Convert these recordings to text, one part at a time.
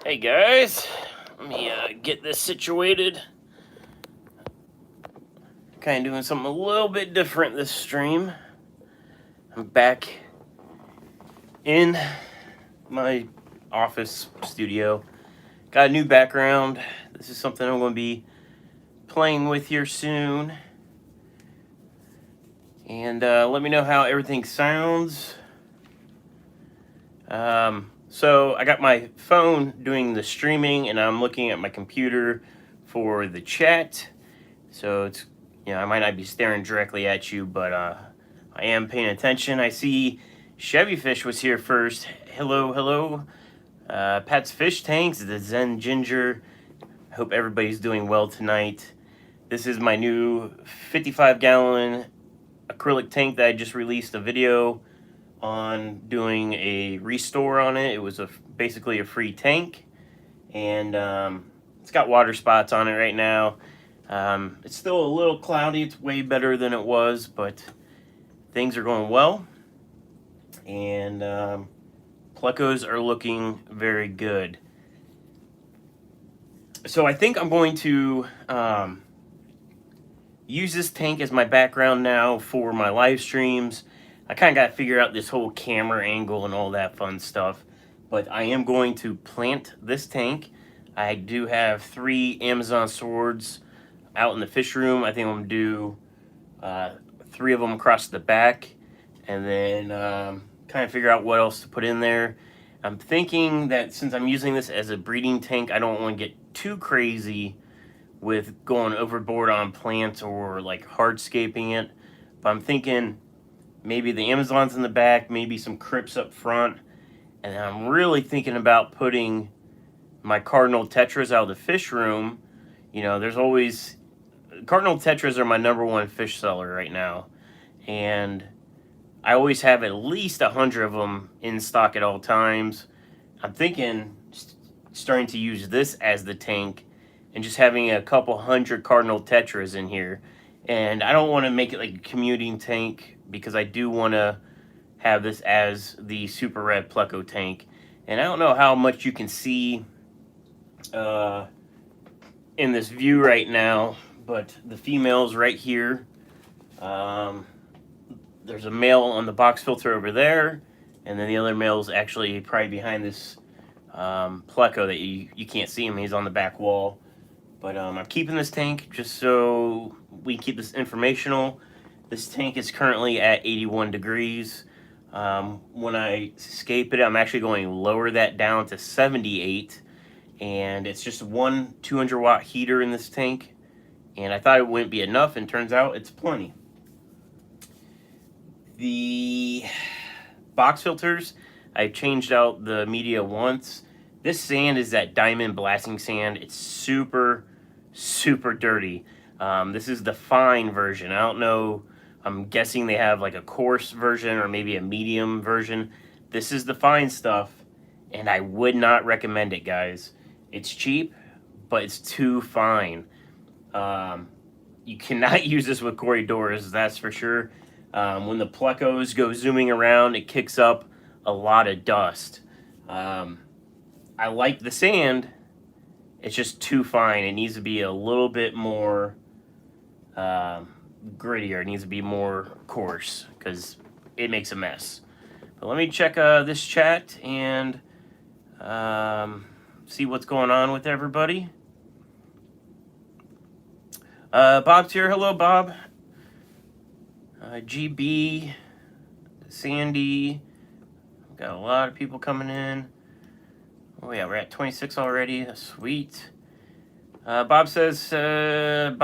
Hey guys, let me get this situated. Kind of doing something a little bit different this stream. I'm back in my office studio. Got a new background. This is something I'm going to be playing with here soon. And let me know how everything sounds. So I got my phone doing the streaming, and I'm looking at my computer for the chat. So it's, I might not be staring directly at you, but I am paying attention. I see Chevy Fish was here first. Hello, hello. Pat's Fish Tanks, the Zen Ginger. I hope everybody's doing well tonight. This is my new 55-gallon acrylic tank that I just released a video on doing a restore on it. It was basically a free tank, and it's got water spots on it right now. It's still a little cloudy. It's way better than it was, but things are going well, and plecos are looking very good. So I think I'm going to use this tank as my background now for my live streams. I kind of got to figure out this whole camera angle and all that fun stuff, but I am going to plant this tank. I do have 3 Amazon swords out in the fish room. I think I'm going to do 3 of them across the back, and then kind of figure out what else to put in there. I'm thinking that since I'm using this as a breeding tank, I don't want to get too crazy with going overboard on plants or like hardscaping it. But I'm thinking maybe the Amazons in the back, maybe some crypts up front, and then I'm really thinking about putting my cardinal tetras out of the fish room. There's always cardinal tetras are my #1 fish seller right now, and I always have at least 100 of them in stock at all times. I'm thinking starting to use this as the tank and just having a couple hundred cardinal tetras in here. And I don't want to make it like a commuting tank, because I do want to have this as the super red pleco tank. And I don't know how much you can see in this view right now, but the female's right here. There's a male on the box filter over there, and then the other male's actually probably behind this pleco that you can't see him. He's on the back wall. But I'm keeping this tank just so we keep this informational. This tank is currently at 81 degrees. When I escape it, I'm actually going to lower that down to 78. And it's just one 200-watt heater in this tank. And I thought it wouldn't be enough, and turns out it's plenty. The box filters, I changed out the media once. This sand is that diamond blasting sand. It's super, super dirty. This is the fine version. I don't know. I'm guessing they have like a coarse version or maybe a medium version. This is the fine stuff, and I would not recommend it, guys. It's cheap, but it's too fine. You cannot use this with corridors, that's for sure. When the plecos go zooming around, it kicks up a lot of dust. I like the sand. It's just too fine. It needs to be a little bit more grittier. It needs to be more coarse, because it makes a mess. But let me check this chat and see what's going on with everybody. Bob's here. Hello, Bob. GB, Sandy. Got a lot of people coming in. Oh yeah, we're at 26 already. That's sweet. Bob said,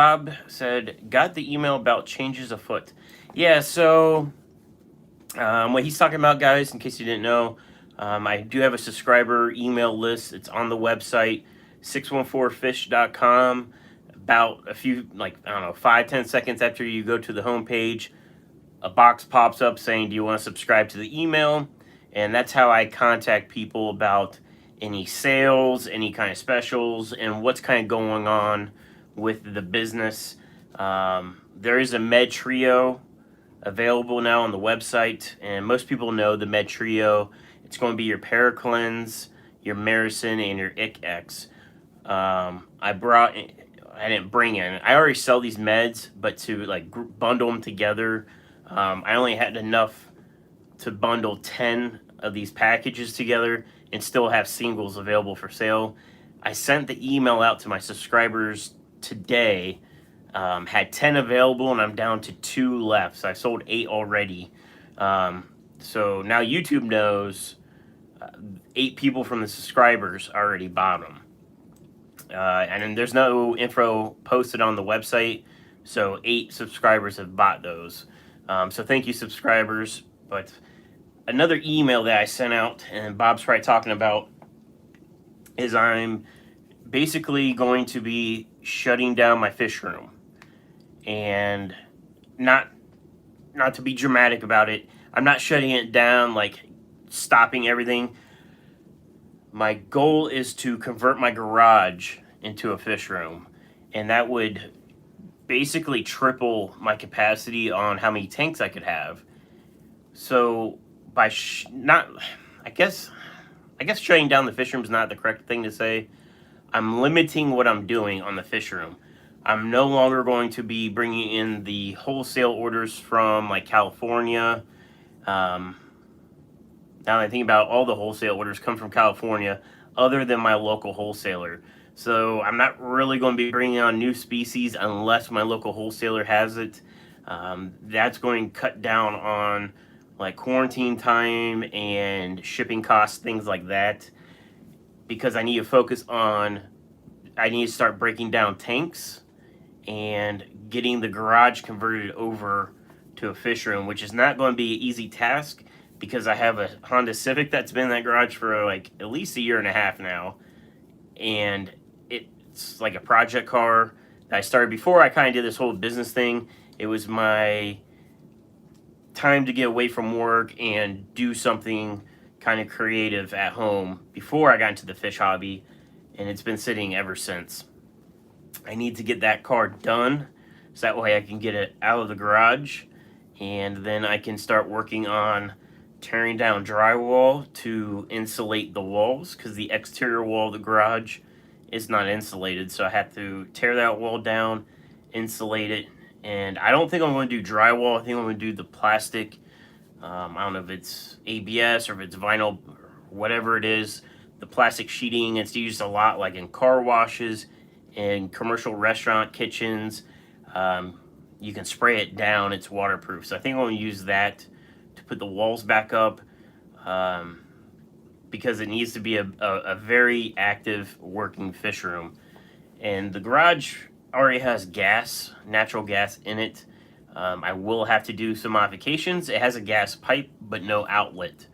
got the email about changes afoot. Yeah, so what he's talking about, guys, in case you didn't know, I do have a subscriber email list. It's on the website, 614fish.com. About a few, 5-10 seconds after you go to the homepage, a box pops up saying, do you want to subscribe to the email? And that's how I contact people about any sales, any kind of specials, and what's kind of going on with the business. There is a Med Trio available now on the website, and most people know the Med Trio. It's going to be your Paracleanse, your Marison and your ICX. I didn't bring in. I already sell these meds, but to like bundle them together, I only had enough to bundle 10 of these packages together and still have singles available for sale. I sent the email out to my subscribers today, had 10 available, and I'm down to 2 left. So I sold 8 already. So now YouTube knows 8 people from the subscribers already bought them. And then there's no info posted on the website, so 8 subscribers have bought those. So thank you, subscribers. But another email that I sent out, and Bob's probably talking about, is I'm basically going to be shutting down my fish room. And not to be dramatic about it, I'm not shutting it down, like stopping everything. My goal is to convert my garage into a fish room, and that would basically triple my capacity on how many tanks I could have. So by I guess shutting down the fish room is not the correct thing to say. I'm limiting what I'm doing on the fish room. I'm no longer going to be bringing in the wholesale orders from like California. Now that I think about, all the wholesale orders come from California, other than my local wholesaler. So I'm not really going to be bringing on new species unless my local wholesaler has it. That's going to cut down on like quarantine time and shipping costs, things like that. Because I need to focus on, I need to start breaking down tanks and getting the garage converted over to a fish room, which is not going to be an easy task because I have a Honda Civic that's been in that garage for like at least a year and a half now. And it's like a project car that I started before I kind of did this whole business thing. It was my time to get away from work and do something kind of creative at home before I got into the fish hobby, and it's been sitting ever since. I need to get that car done so that way I can get it out of the garage, and then I can start working on tearing down drywall to insulate the walls, because the exterior wall of the garage is not insulated, so I have to tear that wall down, insulate it. And I don't think I'm going to do drywall. I think I'm going to do the plastic. I don't know if it's ABS or if it's vinyl or whatever it is. The plastic sheeting, it's used a lot like in car washes and commercial restaurant kitchens. You can spray it down. It's waterproof. So I think I'm going to use that to put the walls back up, because it needs to be a very active working fish room. And the garage already has gas, natural gas in it. I will have to do some modifications. It has a gas pipe, but no outlet.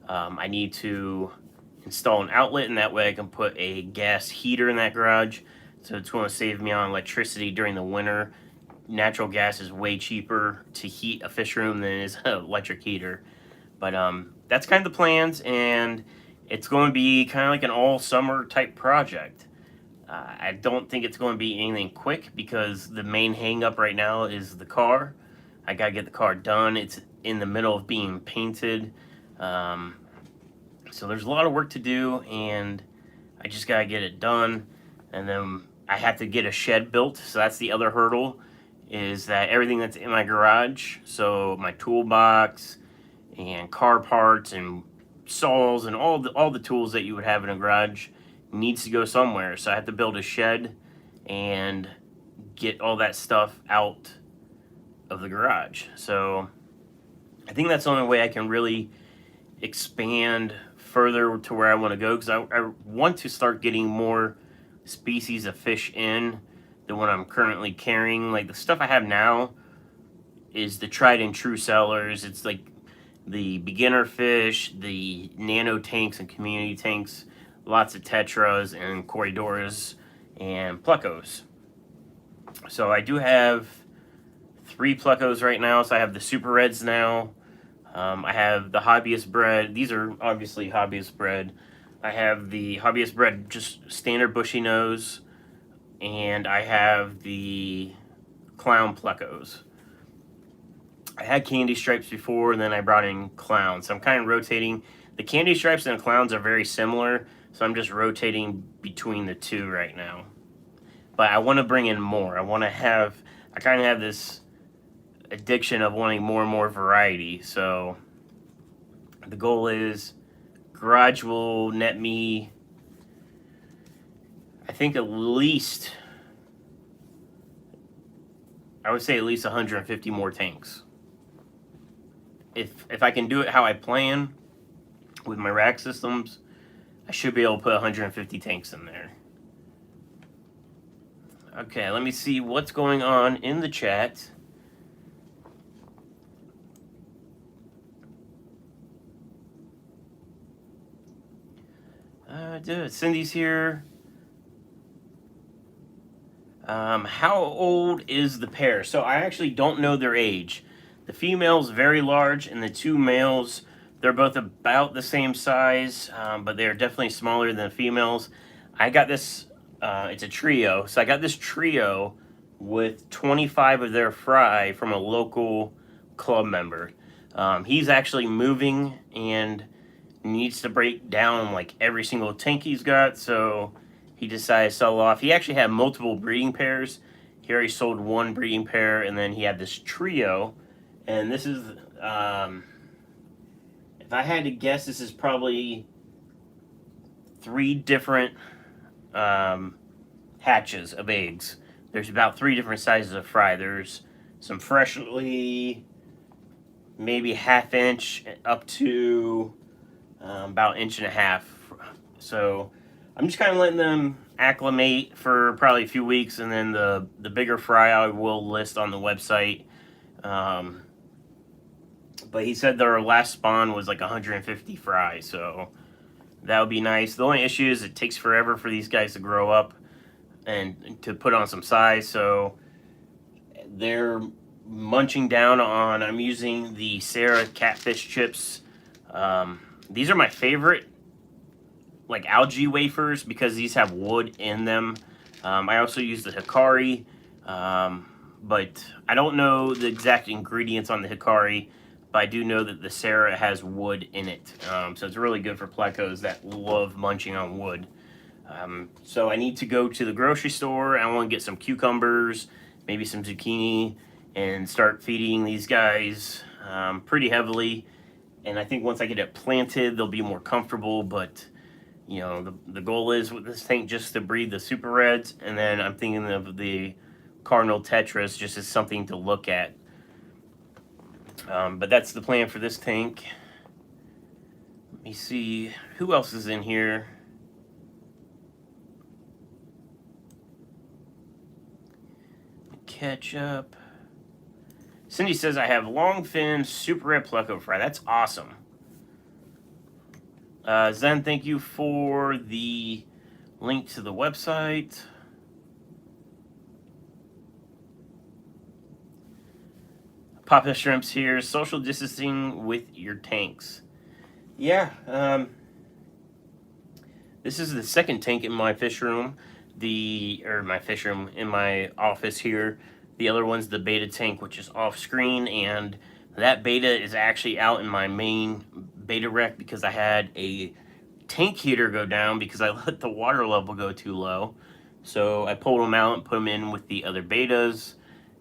I need to install an outlet, and that way I can put a gas heater in that garage. So it's going to save me on electricity during the winter. Natural gas is way cheaper to heat a fish room than it is an electric heater. But that's kind of the plans, and it's going to be kind of like an all summer type project. I don't think it's going to be anything quick because the main hang up right now is the car. I got to get the car done. It's in the middle of being painted. So there's a lot of work to do, and I just got to get it done. And then I have to get a shed built. So that's the other hurdle, is that everything that's in my garage, so my toolbox and car parts and saws and all the tools that you would have in a garage, needs to go somewhere. So I have to build a shed and get all that stuff out of the garage. So I think that's the only way I can really expand further to where I want to go, because I want to start getting more species of fish in than what I'm currently carrying. Like the stuff I have now is the tried and true sellers. It's like the beginner fish, the nano tanks and community tanks, lots of tetras and corridoras and plecos. So I do have 3 plecos right now. So I have the super reds now. I have the hobbyist bred. These are obviously hobbyist bred. I have the hobbyist bred, just standard bushy nose, and I have the clown plecos. I had candy stripes before, and then I brought in clowns. So I'm kind of rotating. The candy stripes and the clowns are very similar, So I'm just rotating between the two right now. But I want to bring in more. I kind of have this addiction of wanting more and more variety. So the goal is garage will net me, I think I would say at least 150 more tanks. If I can do it how I plan with my rack systems, I should be able to put 150 tanks in there. Okay, let me see what's going on in the chat. Cindy's here. How old is the pair? So I actually don't know their age. The female's very large, and the two males, they're both about the same size, but they're definitely smaller than the females. I got this, it's a trio. So I got this trio with 25 of their fry from a local club member. He's actually moving and needs to break down like every single tank he's got, so he decided to sell off. He actually had multiple breeding pairs. He already sold one breeding pair, and then he had this trio. And this is, if I had to guess, this is probably 3 different hatches of eggs. There's about 3 different sizes of fry. There's some freshly, maybe ½ inch up to about 1.5 inches. So I'm just kind of letting them acclimate for probably a few weeks, and then the bigger fry I will list on the website. But he said their last spawn was like 150 fry, so that would be nice. The only issue is it takes forever for these guys to grow up and to put on some size, so they're munching down on, I'm using the Sarah catfish chips. These are my favorite, like algae wafers, because these have wood in them. I also use the Hikari, but I don't know the exact ingredients on the Hikari, but I do know that the Sarah has wood in it. So it's really good for plecos that love munching on wood. So I need to go to the grocery store. I want to get some cucumbers, maybe some zucchini, and start feeding these guys pretty heavily. And I think once I get it planted, they'll be more comfortable. But, you know, the goal is with this tank just to breed the super reds. And then I'm thinking of the cardinal tetras just as something to look at. But that's the plan for this tank. Let me see who else is in here. Catch up. Cindy says I have long fin super red pleco fry. That's awesome. Zen, thank you for the link to the website. Papa Shrimps here. Social distancing with your tanks. Yeah. This is the second tank in my fish room. In my office here. The other one's the beta tank, which is off screen, and that beta is actually out in my main beta wreck because I had a tank heater go down because I let the water level go too low. So I pulled them out and put them in with the other betas,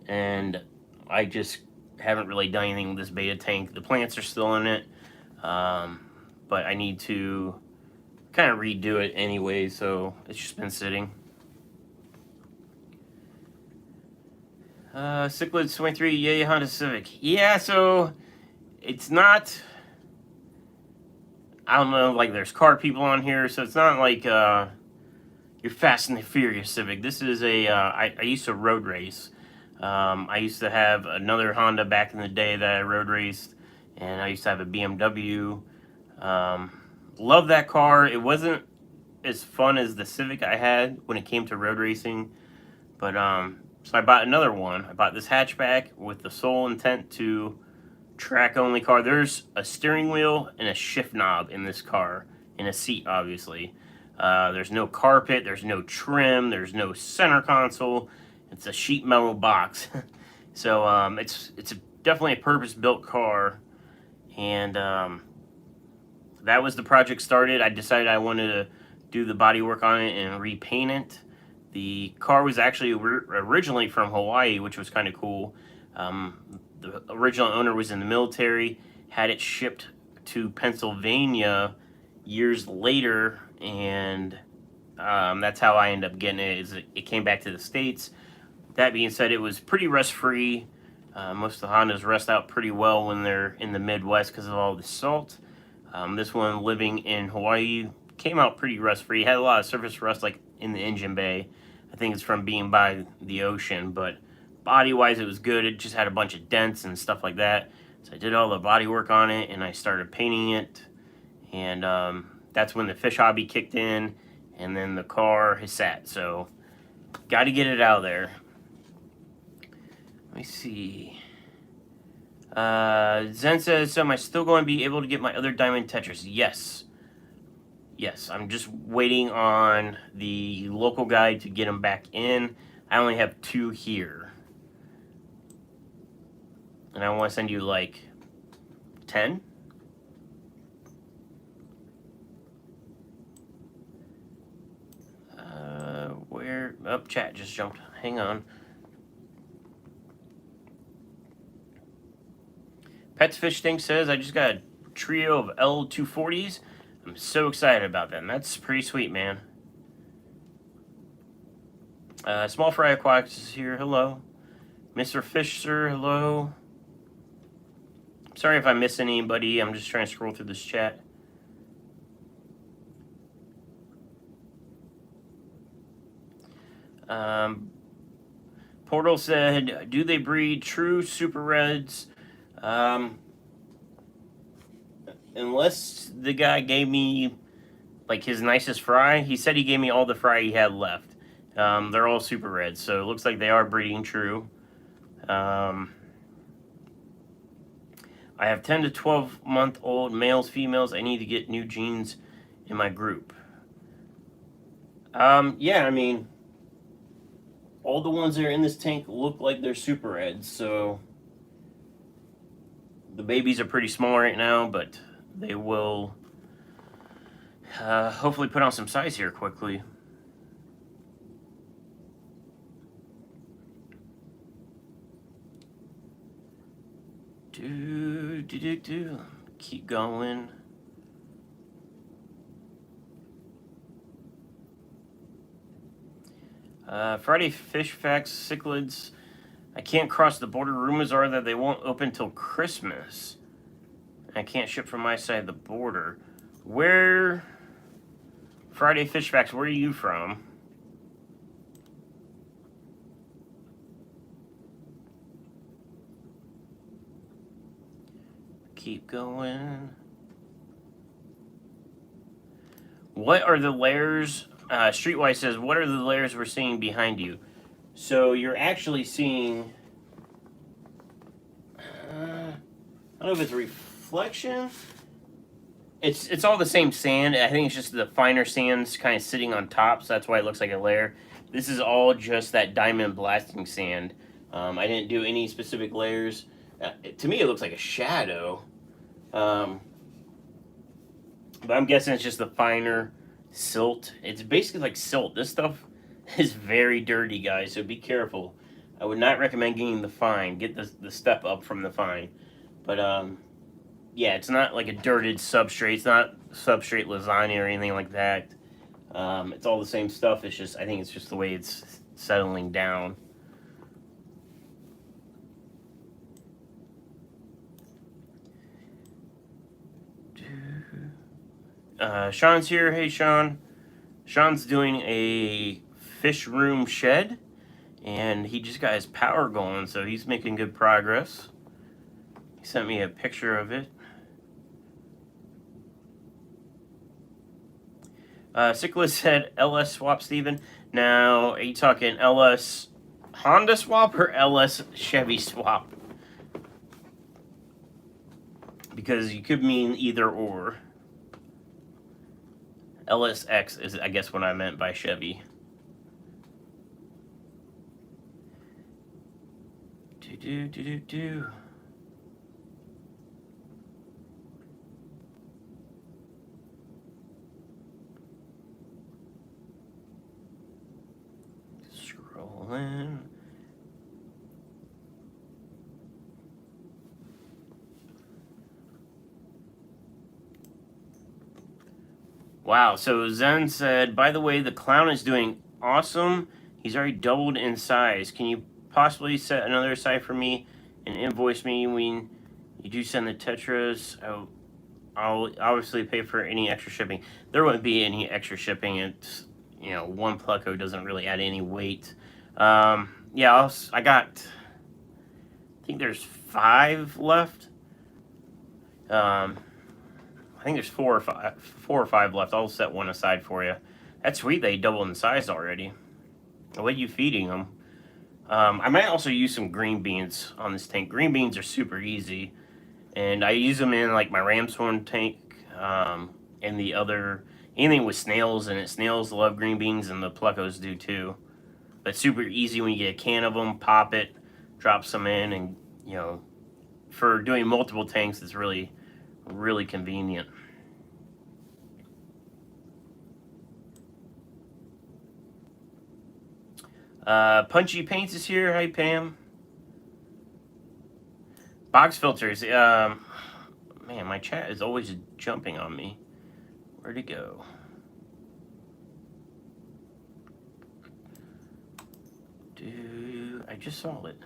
and I just haven't really done anything with this beta tank. The plants are still in it, but I need to kind of redo it anyway, so it's just been sitting. Cichlids 23, yay, Honda Civic. Yeah, so it's not, I don't know, like there's car people on here, so it's not like your Fast and the Furious Civic. This is a, I used to road race. I used to have another Honda back in the day that I road raced, and I used to have a BMW. Love that car. It wasn't as fun as the Civic I had when it came to road racing, but so I bought another one. I bought this hatchback with the sole intent to track-only car. There's a steering wheel and a shift knob in this car, and a seat, obviously. There's no carpet, there's no trim, there's no center console. It's a sheet metal box. So it's definitely a purpose-built car, and that was the project started. I decided I wanted to do the body work on it and repaint it. The car was actually originally from Hawaii, which was kind of cool. The original owner was in the military, had it shipped to Pennsylvania years later, and that's how I ended up getting it. Is it came back to the States. That being said, it was pretty rust-free. Most of the Hondas rust out pretty well when they're in the Midwest because of all the salt. This one, living in Hawaii, came out pretty rust-free. Had a lot of surface rust, like in the engine bay. I think it's from being by the ocean, but body-wise, it was good. It just had a bunch of dents and stuff like that. So I did all the body work on it, and I started painting it. And that's when the fish hobby kicked in, and then the car has sat. So got to get it out of there. Let me see. Zen says, so am I still going to be able to get my other diamond tetras? Yes. Yes, I'm just waiting on the local guy to get them back in. I only have 2 here. And I want to send you like 10. Where? Oh, chat just jumped. Hang on. Pets Fish Tank says, I just got a trio of L240s. I'm so excited about them. That's pretty sweet, man. Small Fry Aquatics is here. Hello. Mr. Fisher, hello. Sorry if I miss anybody. I'm just trying to scroll through this chat. Portal said, do they breed true Super Reds? Unless the guy gave me like his nicest fry. He said he gave me all the fry he had left. They're all Super Reds, so it looks like they are breeding true. I have 10 to 12 month old males, females. I need to get new genes in my group. Yeah, I mean, all the ones that are in this tank look like they're Super Reds, so the babies are pretty small right now, but they will hopefully put on some size here quickly. Keep going. Friday Fish Facts, Cichlids. I can't cross the border. Rumors are that they won't open till Christmas. I can't ship from my side of the border. Where? Friday Fish Facts, where are you from? Keep going. What are the layers? Streetwise says, what are the layers we're seeing behind you? So you're actually seeing, I don't know if it's a reflection. It's all the same sand. I think it's just the finer sands kind of sitting on top, so that's why it looks like a layer. This is all just that diamond blasting sand. I didn't do any specific layers. To me, it looks like a shadow. But I'm guessing it's just the finer silt. It's basically like silt. This stuff is very dirty, guys, so be careful. I would not recommend getting the fine. Get the step up from the fine. But, yeah, it's not like a dirted substrate. It's not substrate lasagna or anything like that. It's all the same stuff. It's just, I think it's just the way it's settling down. Sean's here. Hey, Sean. Sean's doing a fish room shed, and he just got his power going, so he's making good progress. He sent me a picture of it. Cichlids said LS swap, Steven. Now, are you talking LS Honda swap or LS Chevy swap? Because you could mean either or. LSX is, I guess, what I meant by Chevy. Pull in. Wow, so Zen said, by the way, the clown is doing awesome. He's already doubled in size. Can you possibly set another aside for me and invoice me when you do send the tetras? I'll obviously pay for any extra shipping. There wouldn't be any extra shipping. It's, you know, one pleco doesn't really add any weight. Yeah, I got, I think there's 5 left. I think there's 4 or 5 left. I'll set one aside for you. That's sweet. They doubled in size already. What are you feeding them? I might also use some green beans on this tank. Green beans are super easy, and I use them in like my ram's horn tank, and the other anything with snails in it. Snails love green beans, and the plecos do too. But super easy when you get a can of them, pop it, drop some in, and you know, for doing multiple tanks, it's really convenient. Punchy Paints is here. Hi, Pam. Box filters. Man, my chat is always jumping on me. Where'd it go? I just saw it.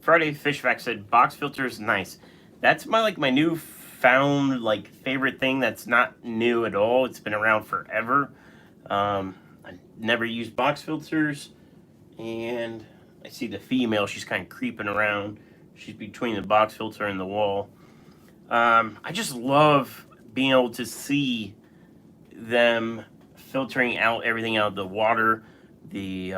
Friday Fishback said box filters nice. That's my new found favorite thing. That's not new at all. It's been around forever. I never used box filters, and I see the female. She's kind of creeping around. She's between the box filter and the wall. I just love being able to see them filtering out everything out of the water, the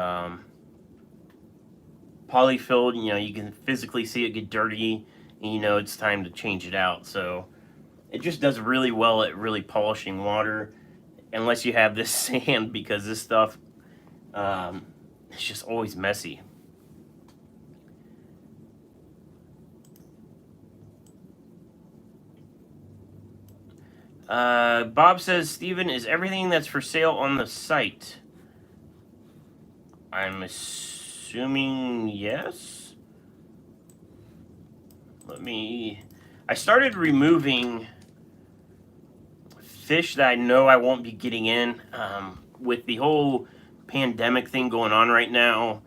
polyfill. You know, you can physically see it get dirty, and you know it's time to change it out. So it just does really well at really polishing water, unless you have this sand, because this stuff, it's just always messy. Bob says, Steven, is everything that's for sale on the site? I'm assuming yes. I started removing fish that I know I won't be getting in. With the whole pandemic thing going on right now,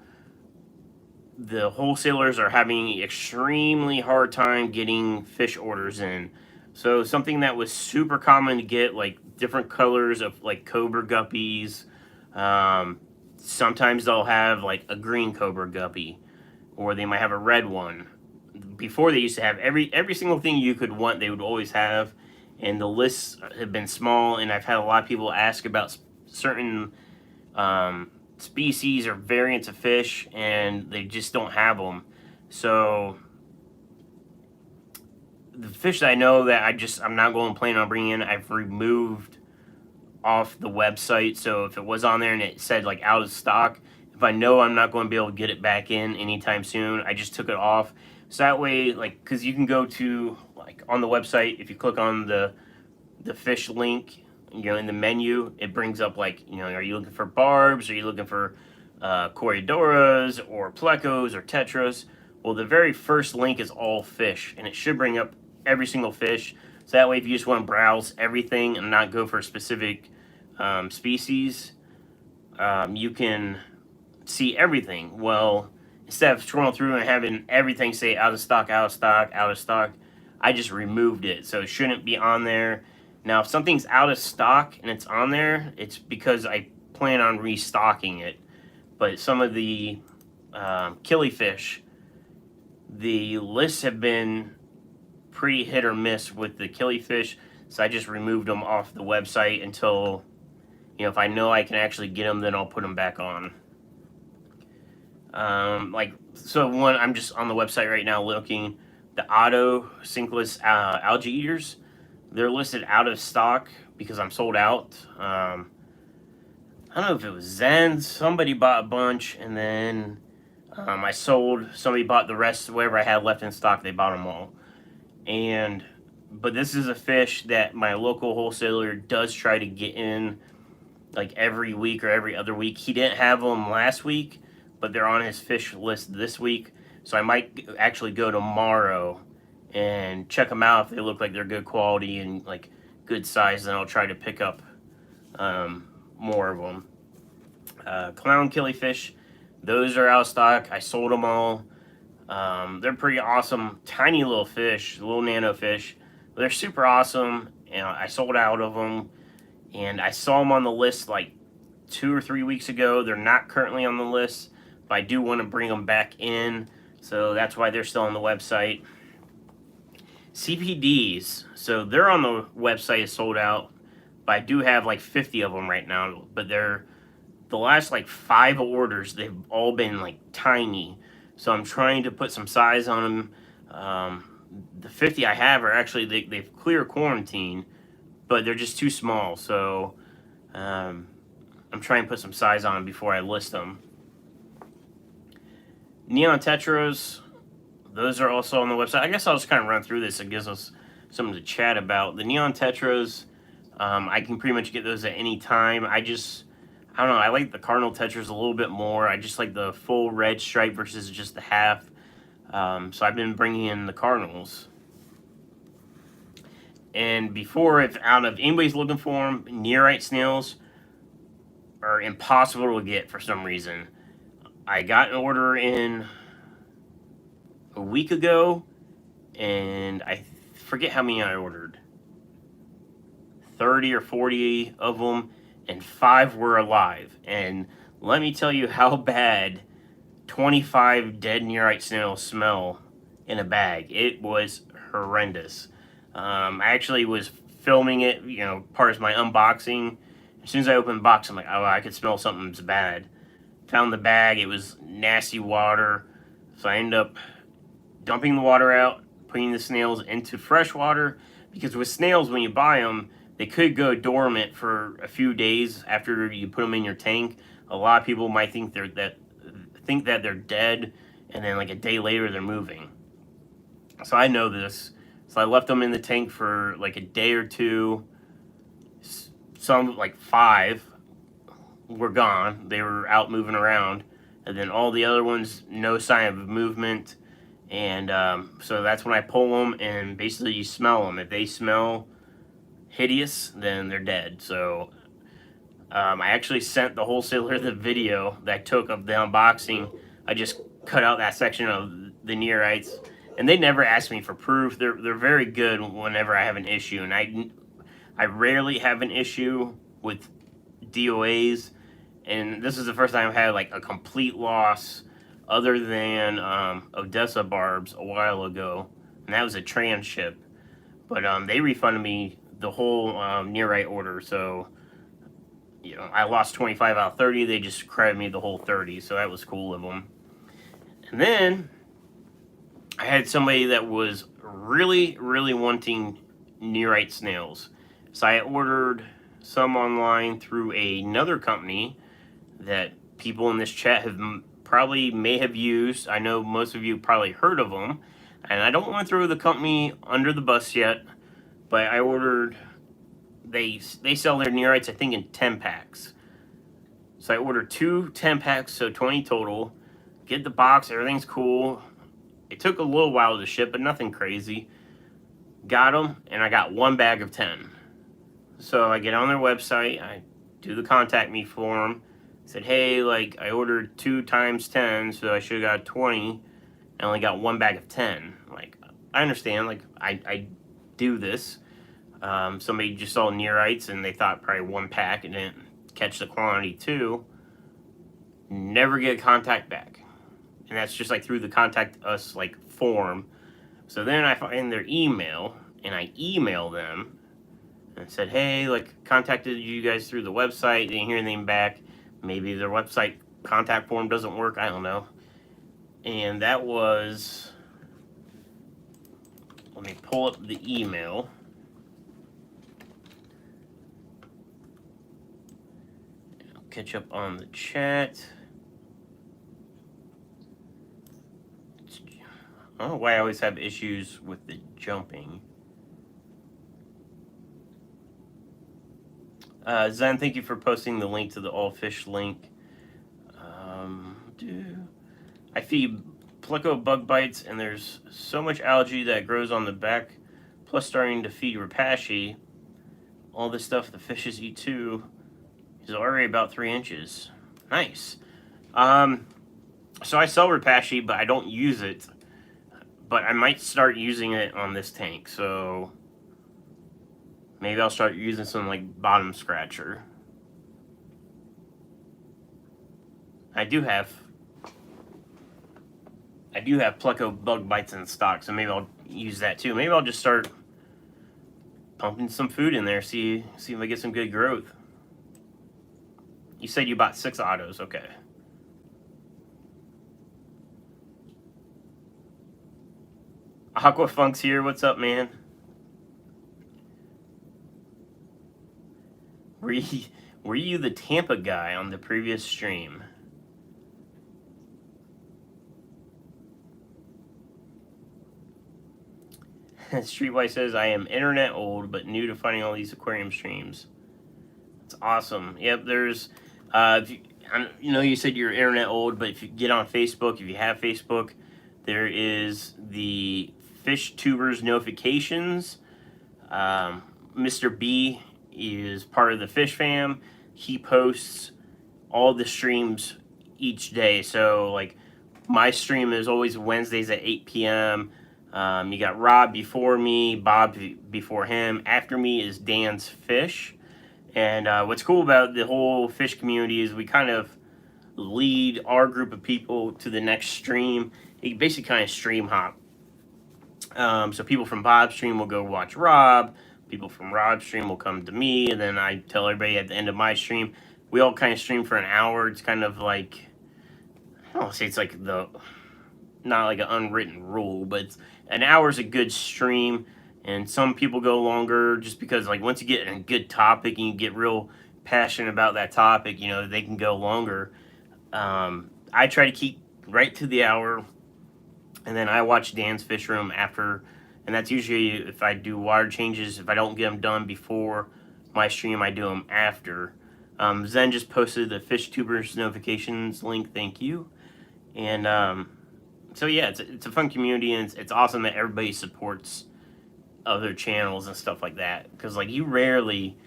the wholesalers are having an extremely hard time getting fish orders in. So something that was super common to get, like different colors of like cobra guppies. Sometimes they'll have like a green cobra guppy, or they might have a red one. Before, they used to have every single thing you could want, they would always have, and the lists have been small, and I've had a lot of people ask about certain species or variants of fish, and they just don't have them. So the fish that I know that I'm not going to plan on bringing in, I've removed off the website. So if it was on there and it said like out of stock, if I know I'm not going to be able to get it back in anytime soon, I just took it off. So that way, like, because you can go to, like, on the website, if you click on the fish link, you know, in the menu, it brings up, like, you know, are you looking for barbs? Are you looking for corridoras or plecos or tetras? Well, the very first link is all fish, and it should bring up every single fish. So that way, if you just want to browse everything and not go for a specific species, you can see everything. Well, instead of scrolling through and having everything say out of stock, out of stock, out of stock, I just removed it. So it shouldn't be on there. Now, if something's out of stock and it's on there, it's because I plan on restocking it. But some of the killifish, the lists have been pretty hit or miss with the killifish. So I just removed them off the website until, you know, if I know I can actually get them, then I'll put them back on. I'm just on the website right now looking. The Auto Cichlids algae eaters, they're listed out of stock because I'm sold out. I don't know if it was Zen. Somebody bought a bunch, and then I sold. Somebody bought the rest. Whatever I had left in stock, they bought them all. But this is a fish that my local wholesaler does try to get in. like every week or every other week. He didn't have them last week, but they're on his fish list this week. So I might actually go tomorrow and check them out if they look like they're good quality and like good size. Then I'll try to pick up more of them. Clown killifish, those are out of stock. I sold them all. They're pretty awesome, tiny little fish, little nano fish. They're super awesome, and I sold out of them. And I saw them on the list like 2 or 3 weeks ago. They're not currently on the list, but I do want to bring them back in, so that's why they're still on the website. CPDs, so they're on the website, is sold out, but I do have like 50 of them right now. But they're the last like 5 orders, they've all been like tiny, so I'm trying to put some size on them. The 50 I have are actually they've clear quarantine, but they're just too small. So I'm trying to put some size on them before I list them. Neon tetras, those are also on the website. I guess I'll just kind of run through this. It gives us something to chat about. The neon tetras, I can pretty much get those at any time. I don't know, I like the cardinal tetras a little bit more. I just like the full red stripe versus just the half. So I've been bringing in the cardinals. And before, if anybody's looking for them, nearite snails are impossible to get for some reason. I got an order in a week ago, and I forget how many I ordered. 30 or 40 of them, and 5 were alive. And let me tell you how bad 25 dead nearite snails smell in a bag. It was horrendous. I actually was filming it, part of my unboxing. As soon as I opened the box, I'm like, oh, I could smell something's bad. Found the bag, it was nasty water. So I ended up dumping the water out, putting the snails into fresh water, because with snails, when you buy them, they could go dormant for a few days after you put them in your tank. A lot of people might think that they're dead, and then like a day later they're moving. So I know this. So I left them in the tank for like a day or two. Some, like 5, were gone. They were out moving around. And then all the other ones, no sign of movement. And so that's when I pull them, and basically you smell them. If they smell hideous, then they're dead. So I actually sent the wholesaler the video that I took of the unboxing. I just cut out that section of the neorites, and they never asked me for proof. They're very good whenever I have an issue, and I rarely have an issue with DOAs, and this is the first time I've had like a complete loss, other than Odessa barbs a while ago, and that was a transship. But they refunded me the whole nearite order, so I lost 25 out of 30. They just credited me the whole 30, so that was cool of them. And then I had somebody that was really, really wanting nearite snails. So I ordered some online through another company that people in this chat may have used. I know most of you probably heard of them. And I don't want to throw the company under the bus yet, but I ordered, they sell their neorites, I think, in 10 packs. So I ordered 2 10 packs, so 20 total. Get the box, everything's cool. It took a little while to ship, but nothing crazy. Got them, and I got 1 bag of 10. So I get on their website, I do the contact me form. Said, hey, like, I ordered 2 times 10, so I should have got 20. I only got 1 bag of 10. Like, I understand, like, I do this. Somebody just saw neorites, and they thought probably 1 pack and didn't catch the quantity too. Never get a contact back. And that's just like through the contact us like form. So then I find their email, and I email them and said, hey, like, contacted you guys through the website, didn't hear anything back. Maybe their website contact form doesn't work, I don't know. And that was, let me pull up the email. I'll catch up on the chat. I don't know why I always have issues with the jumping. Zen, thank you for posting the link to the all fish link. I feed pleco bug bites, and there's so much algae that grows on the back, plus starting to feed rapashi. All this stuff the fishes eat too is already about 3 inches. Nice. So I sell rapashi, but I don't use it. But I might start using it on this tank, so maybe I'll start using some like bottom scratcher. I do have pleco bug bites in stock, so maybe I'll use that too. Maybe I'll just start pumping some food in there, see if I get some good growth. You said you bought 6 autos, okay. Aquafunk's here, what's up, man? Were you the Tampa guy on the previous stream? Streetwise says, I am internet old, but new to finding all these aquarium streams. That's awesome. Yep, there's, you said you're internet old, but if you get on Facebook, if you have Facebook, there is the Fish Tubers notifications. Mr. B is part of the Fish Fam. He posts all the streams each day. So, like, my stream is always Wednesdays at 8 p.m., you got Rob before me, Bob before him. After me is Dan's Fish. And what's cool about the whole fish community is we kind of lead our group of people to the next stream. You basically kind of stream hop. So people from Bob's stream will go watch Rob. People from Rob's stream will come to me. And then I tell everybody at the end of my stream, we all kind of stream for an hour. It's kind of like, I don't want to say it's like not like an unwritten rule, but an hour is a good stream, and some people go longer just because, like, once you get a good topic and you get real passionate about that topic, they can go longer. I try to keep right to the hour, and then I watch Dan's Fish Room after, and that's usually if I do water changes. If I don't get them done before my stream, I do them after. Zen just posted the Fish Tubers notifications link, thank you. And so yeah, it's a fun community, and it's awesome that everybody supports other channels and stuff like that. Because, like, you rarely,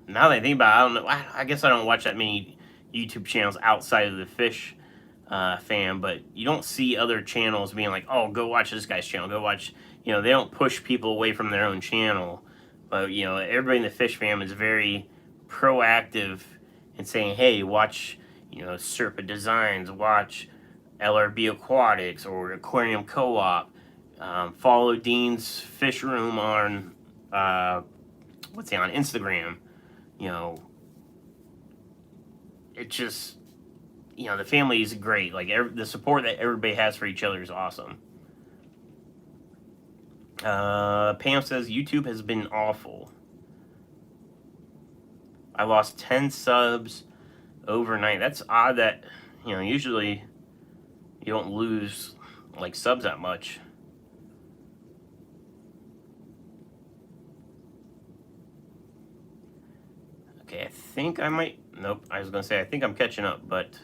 now that I think about it, I don't know, I guess I don't watch that many YouTube channels outside of the Fish Fam, but you don't see other channels being like, oh, go watch this guy's channel, go watch, they don't push people away from their own channel. But, everybody in the Fish Fam is very proactive in saying, hey, watch, Serpa Designs, watch LRB Aquatics or Aquarium Co-op. Follow Dean's Fish Room on, on Instagram. It just, the family is great. Like, the support that everybody has for each other is awesome. Pam says, YouTube has been awful. I lost 10 subs overnight. That's odd that, usually you don't lose, like, subs that much. Okay, I think I might, nope, I was going to say, I think I'm catching up, but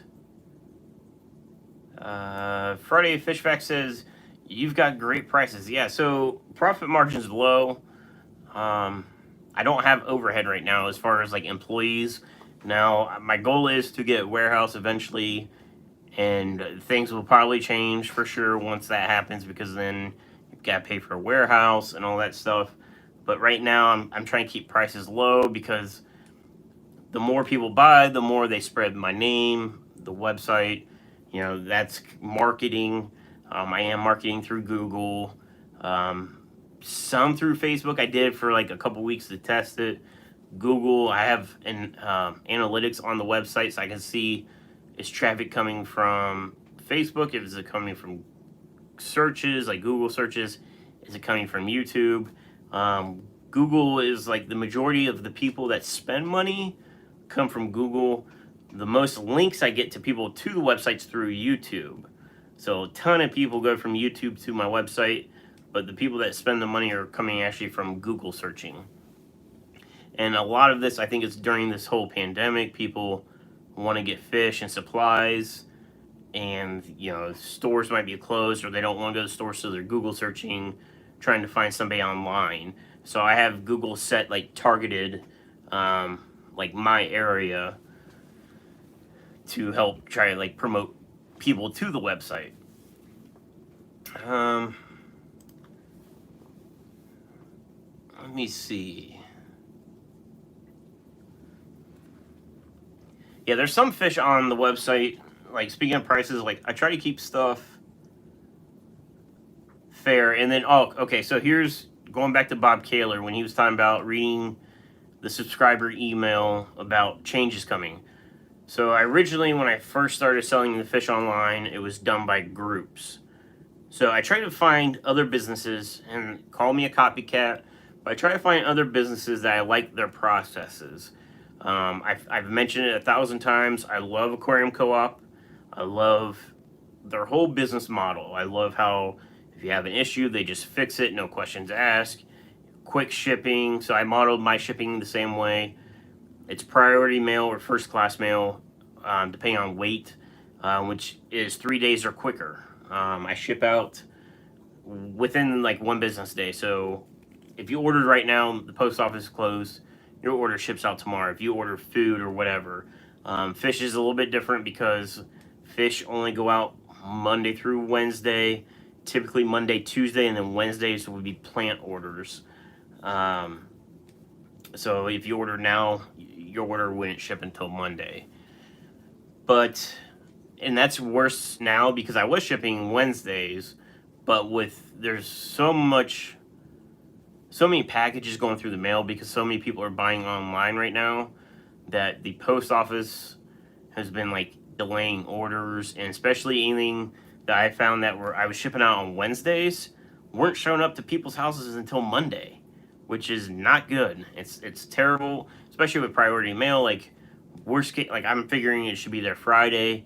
Friday Fish Fact says, you've got great prices. Yeah, so profit margin's low. I don't have overhead right now as far as, like, employees. Now, my goal is to get a warehouse eventually, and things will probably change for sure once that happens, because then you've got to pay for a warehouse and all that stuff. But right now, I'm trying to keep prices low, because the more people buy, the more they spread my name, the website. That's marketing. I am marketing through Google, some through Facebook. I did for like a couple weeks to test it. Google, I have an analytics on the website, so I can see, is traffic coming from Facebook? Is it coming from searches, like Google searches? Is it coming from YouTube? Google is like the majority of the people that spend money come from Google. The most links I get to people to the websites through YouTube. So a ton of people go from YouTube to my website, but the people that spend the money are coming actually from Google searching. And a lot of this, I think, is during this whole pandemic. People want to get fish and supplies, and stores might be closed, or they don't want to go to the store, so they're Google searching, trying to find somebody online. So I have Google set like targeted, like my area, to help try to like promote people to the website. Let me see. Yeah, there's some fish on the website. Like, speaking of prices, like, I try to keep stuff fair. And then, okay, so here's going back to Bob Kaler when he was talking about reading the subscriber email about changes coming. So I originally, when I first started selling the fish online, it was done by groups. So I try to find other businesses, and call me a copycat, but I try to find other businesses that I like their processes. I've mentioned it 1,000 times. I love Aquarium Co-op. I love their whole business model. I love how if you have an issue, they just fix it, no questions asked. Quick shipping. So I modeled my shipping the same way. It's priority mail or first class mail, depending on weight, which is 3 days or quicker. I ship out within like 1 business day. So if you ordered right now, the post office is closed, your order ships out tomorrow. If you order food or whatever, fish is a little bit different because fish only go out Monday through Wednesday, typically Monday, Tuesday, and then Wednesdays would be plant orders. So if you order now, your order wouldn't ship until Monday. And that's worse now because I was shipping Wednesdays, but there's so many packages going through the mail because so many people are buying online right now that the post office has been like delaying orders, and especially anything that I found that I was shipping out on Wednesdays weren't showing up to people's houses until Monday, which is not good. It's terrible, especially with priority mail. Like, worst case, like, I'm figuring it should be there Friday,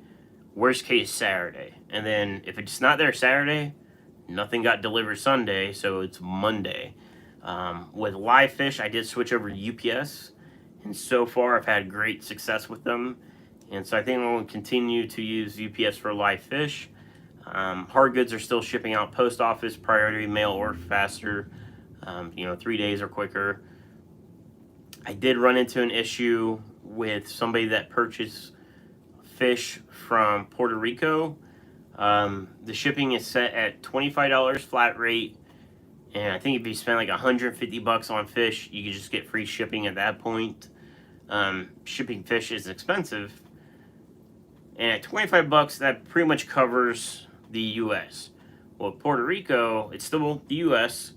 worst case Saturday, and then if it's not there Saturday, nothing got delivered Sunday, so it's Monday. With live fish, I did switch over to UPS, and so far I've had great success with them, and so I think I'm going to continue to use UPS for live fish. Hard goods are still shipping out post office, priority mail, or faster, 3 days or quicker. I did run into an issue with somebody that purchased fish from Puerto Rico. The shipping is set at $25 flat rate, and I think if you spend like $150 on fish, you can just get free shipping at that point. Shipping fish is expensive, and at $25, that pretty much covers the U.S. Well, Puerto Rico, it's still the U.S.,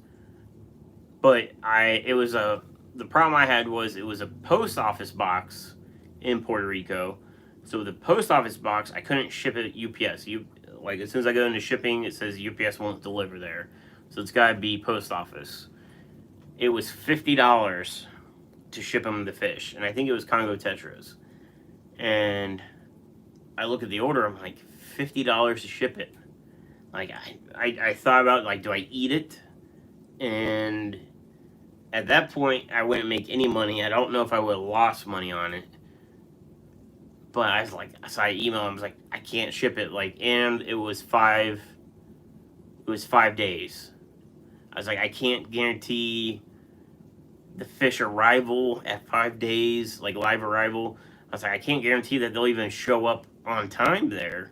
but the problem I had was it was a post office box in Puerto Rico. So the post office box, I couldn't ship it at UPS. Like, as soon as I go into shipping, it says UPS won't deliver there. So it's got to be post office. It was $50 to ship them the fish, and I think it was Congo tetras. And I look at the order, I'm like, $50 to ship it. Like, I thought about, like, do I eat it? And at that point, I wouldn't make any money. I don't know if I would have lost money on it. But I was like, so I emailed him, I was like, I can't ship it. Like, and it was 5 days. I was like, I can't guarantee the fish arrival at 5 days, like live arrival. I was like, I can't guarantee that they'll even show up on time there.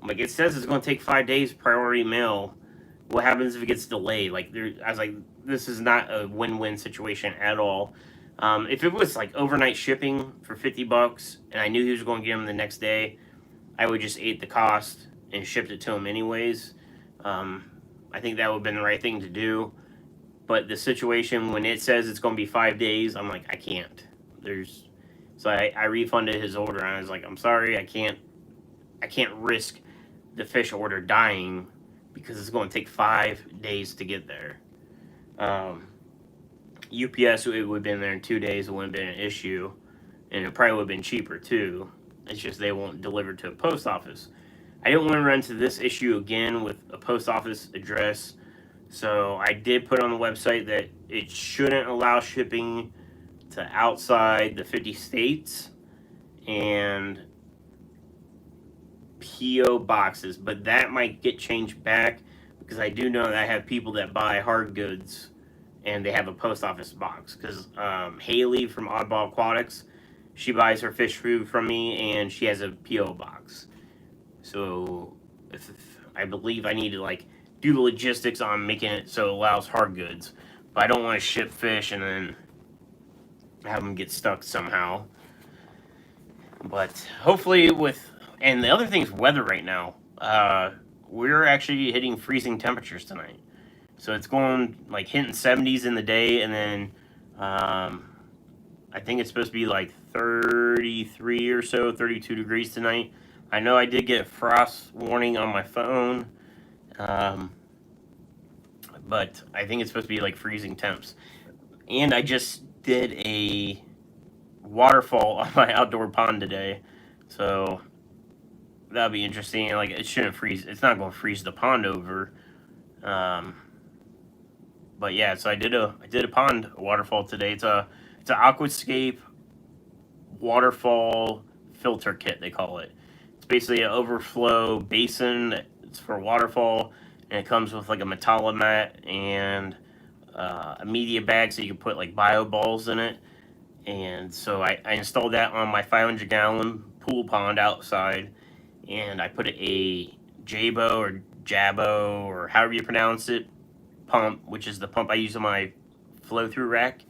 Like, it says it's going to take 5 days priority mail. What happens if it gets delayed? Like, I was like, this is not a win-win situation at all. If it was like overnight shipping for $50 and I knew he was going to get them the next day, I would just eat the cost and shipped it to him anyways. I think that would have been the right thing to do. But the situation when it says it's going to be 5 days, I'm like, I can't. So I refunded his order, and I was like, I'm sorry, I can't risk the fish order dying because it's going to take 5 days to get there. UPS, it would have been there in 2 days. It wouldn't have been an issue, and it probably would have been cheaper too. It's just they won't deliver to a post office. I didn't want to run into this issue again with a post office address, so I did put on the website that it shouldn't allow shipping to outside the 50 states and P.O. boxes, but that might get changed back because I do know that I have people that buy hard goods and they have a post office box. Because Haley from Oddball Aquatics, she buys her fish food from me and she has a P.O. box. So if I believe I need to like do the logistics on making it so it allows hard goods, but I don't want to ship fish and then have them get stuck somehow. But hopefully and the other thing is weather right now. We're actually hitting freezing temperatures tonight. So it's going like hitting 70s in the day, and then I think it's supposed to be like 33 or so, 32 degrees tonight. I know I did get a frost warning on my phone, but I think it's supposed to be like freezing temps. And I just did a waterfall on my outdoor pond today, so that'll be interesting. Like, it shouldn't freeze. It's not going to freeze the pond over. But yeah, so I did a pond waterfall today. It's an aquascape waterfall filter kit, they call it. It's basically an overflow basin. It's for waterfall, and it comes with like a Metalamat and a media bag, so you can put like bio balls in it. And so I installed that on my 500-gallon pool pond outside, and I put a Jabo or Jabo or however you pronounce it pump, which is the pump I use on my flow-through rack.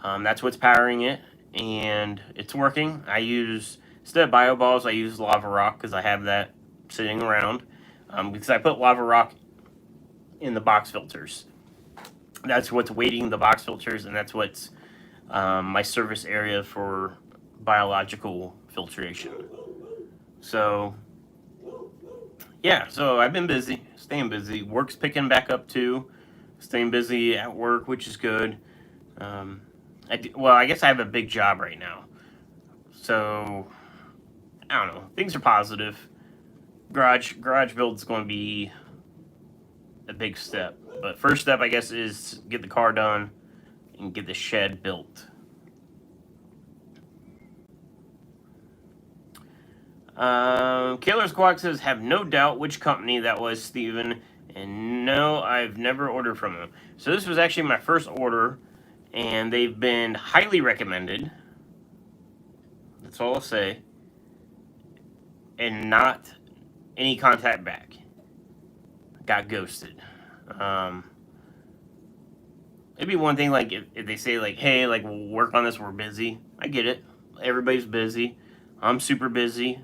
That's what's powering it, and it's working. Instead of bio balls, I use lava rock because I have that sitting around, because I put lava rock in the box filters. That's what's weighting the box filters, and that's what's my service area for biological filtration. So yeah, so I've been busy, staying busy. Work's picking back up too. Staying busy at work, which is good. I guess I have a big job right now, so I don't know. Things are positive. Garage build's going to be a big step, but first step, I guess, is get the car done and get the shed built. Kaylor's Quack says, have no doubt which company that was, Steven. And no, I've never ordered from them. So this was actually my first order, and they've been highly recommended. That's all I'll say. And not any contact back. Got ghosted. It'd be one thing, like, if they say, like, hey, like, we'll work on this, we're busy. I get it. Everybody's busy. I'm super busy.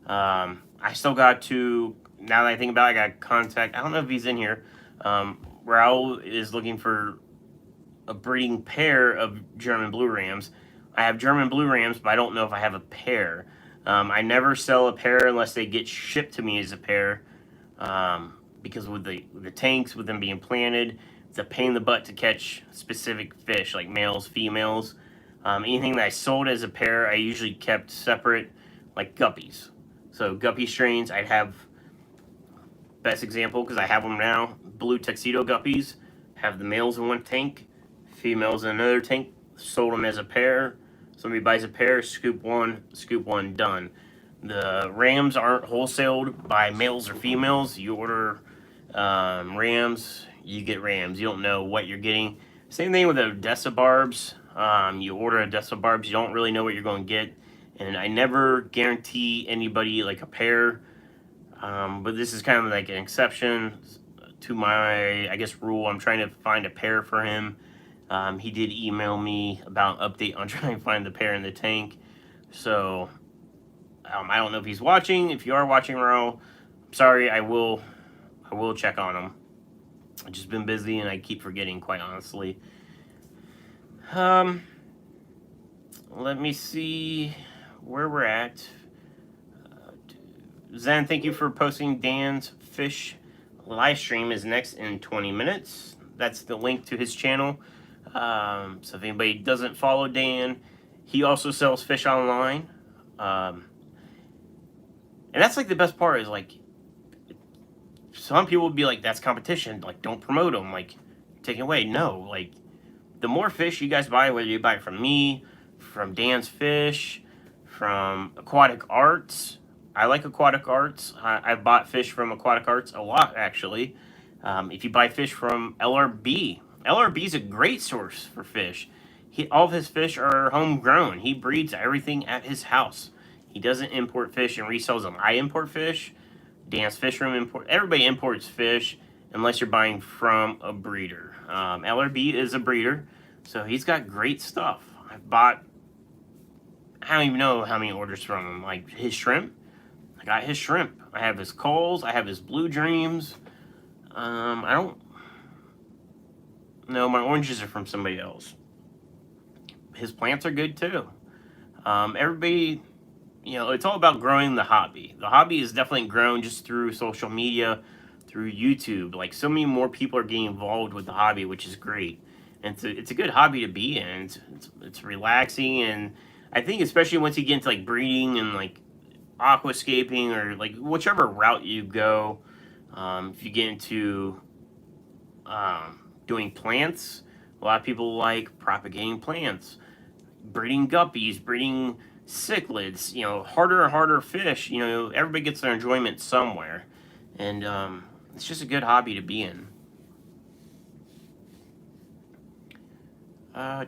I still got to, now that I think about it, I got contact, I don't know if he's in here. Raul is looking for a breeding pair of German blue rams. I have German blue rams, but I don't know if I have a pair. I never sell a pair unless they get shipped to me as a pair. Because with the tanks, with them being planted, it's a pain in the butt to catch specific fish, like males, females. Anything that I sold as a pair, I usually kept separate, like guppies. So guppy strains, I'd have, best example, because I have them now, blue tuxedo guppies. Have the males in one tank, females in another tank. Sold them as a pair. Somebody buys a pair, scoop one, done. The rams aren't wholesaled by males or females. You order rams, you get rams. You don't know what you're getting. Same thing with Odessa barbs. You order Odessa barbs, you don't really know what you're going to get. And I never guarantee anybody like a pair. But this is kind of like an exception to my, I guess, rule. I'm trying to find a pair for him. He did email me about an update on trying to find the pair in the tank. So I don't know if he's watching. If you are watching, Ro, sorry, I will check on him. I've just been busy and I keep forgetting, quite honestly. Let me see where we're at. Zen, thank you for posting. Dan's fish live stream is next in 20 minutes. That's the link to his channel. So if anybody doesn't follow Dan, he also sells fish online. And that's like the best part is like, some people would be like, that's competition. Like, don't promote them. Like, take it away. No, like, the more fish you guys buy, whether you buy it from me, from Dan's Fish, from Aquatic Arts. I like Aquatic Arts. I've bought fish from Aquatic Arts a lot, actually. If you buy fish from LRB, LRB is a great source for fish. All of his fish are homegrown. He breeds everything at his house. He doesn't import fish and resells them. I import fish. Dan's Fish Room import. Everybody imports fish unless you're buying from a breeder. LRB is a breeder, so he's got great stuff. I've bought, I don't even know how many orders from him. Like his shrimp, I got his shrimp. I have his coals. I have his Blue Dreams. I don't. No, my oranges are from somebody else. His plants are good too. Everybody, it's all about growing the hobby. The hobby is definitely grown just through social media, through YouTube. Like, so many more people are getting involved with the hobby, which is great. And it's a good hobby to be in. It's relaxing, and I think especially once you get into like breeding and like aquascaping or like whichever route you go, if you get into doing plants, a lot of people like propagating plants, breeding guppies, breeding cichlids, harder and harder fish. Everybody gets their enjoyment somewhere, and it's just a good hobby to be in. Oh,